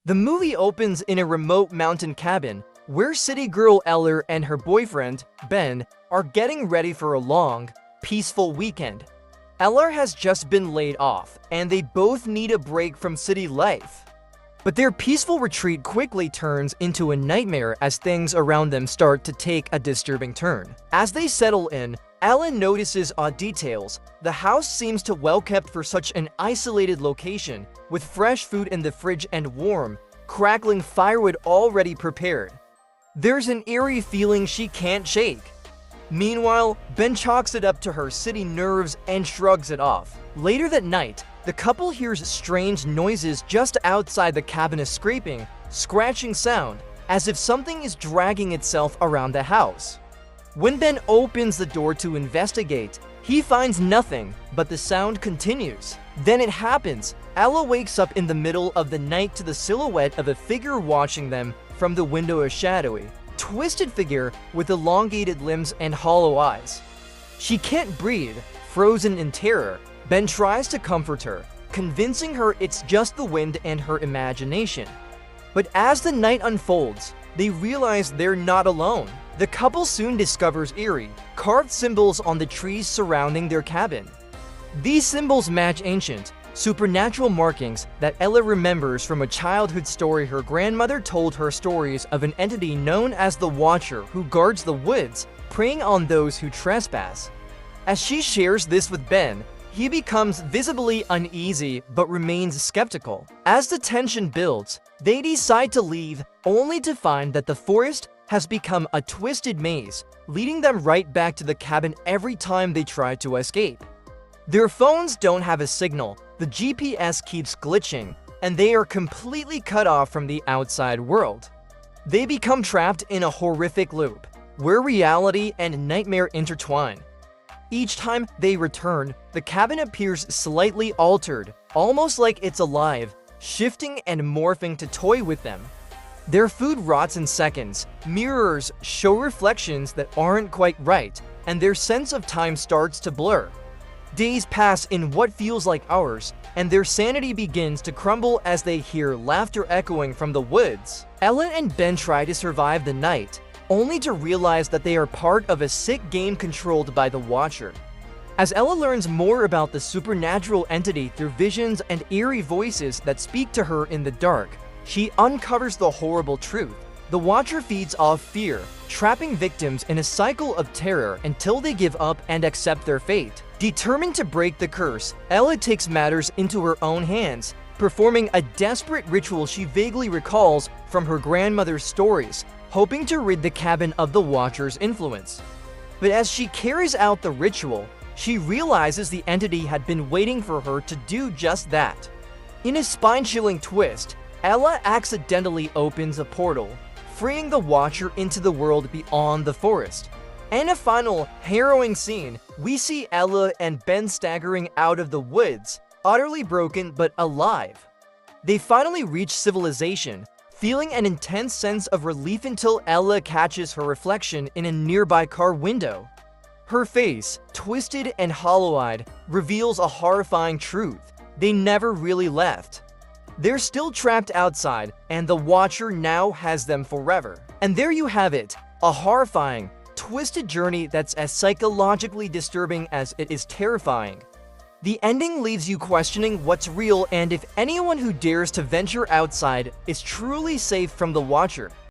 The movie opens in a remote mountain cabin where city girl Eller and her boyfriend, Ben, are getting ready for a long, peaceful weekend. Eller has just been laid off, and they both need a break from city life. But their peaceful retreat quickly turns into a nightmare as things around them start to take a disturbing turn. As they settle in, Alan notices odd details. The house seems to well kept for such an isolated location, with fresh food in the fridge and warm, crackling firewood already prepared. There's an eerie feeling she can't shake. Meanwhile, Ben chalks it up to her city nerves and shrugs it off. Later that night, the couple hears strange noises just outside the cabin, a scraping, scratching sound, as if something is dragging itself around the house. When Ben opens the door to investigate, he finds nothing, but the sound continues. Then it happens. Ella wakes up in the middle of the night to the silhouette of a figure watching them from the window, a shadowy, twisted figure with elongated limbs and hollow eyes. She can't breathe, frozen in terror. Ben tries to comfort her, convincing her it's just the wind and her imagination. But as the night unfolds, they realize they're not alone. The couple soon discovers eerie, carved symbols on the trees surrounding their cabin. These symbols match ancient, supernatural markings that Ella remembers from a childhood story her grandmother told her, stories of an entity known as the Watcher who guards the woods, preying on those who trespass. As she shares this with Ben, he becomes visibly uneasy but remains skeptical. As the tension builds, they decide to leave, only to find that the forest has become a twisted maze, leading them right back to the cabin every time they try to escape. Their phones don't have a signal, the GPS keeps glitching, and they are completely cut off from the outside world. They become trapped in a horrific loop, where reality and nightmare intertwine. Each time they return, the cabin appears slightly altered, almost like it's alive, shifting and morphing to toy with them. Their food rots in seconds, mirrors show reflections that aren't quite right, and their sense of time starts to blur. Days pass in what feels like hours, and their sanity begins to crumble as they hear laughter echoing from the woods. Ellen and Ben try to survive the night, only to realize that they are part of a sick game controlled by the Watcher. As Ella learns more about the supernatural entity through visions and eerie voices that speak to her in the dark, she uncovers the horrible truth. The Watcher feeds off fear, trapping victims in a cycle of terror until they give up and accept their fate. Determined to break the curse, Ella takes matters into her own hands, performing a desperate ritual she vaguely recalls from her grandmother's stories, hoping to rid the cabin of the Watcher's influence. But as she carries out the ritual, she realizes the entity had been waiting for her to do just that. In a spine-chilling twist, Ella accidentally opens a portal, freeing the Watcher into the world beyond the forest. In a final, harrowing scene, we see Ella and Ben staggering out of the woods, utterly broken but alive. They finally reach civilization, feeling an intense sense of relief until Ella catches her reflection in a nearby car window. Her face, twisted and hollow-eyed, reveals a horrifying truth: they never really left. They're still trapped outside, and the Watcher now has them forever. And there you have it, a horrifying, twisted journey that's as psychologically disturbing as it is terrifying. The ending leaves you questioning what's real and if anyone who dares to venture outside is truly safe from the Watcher.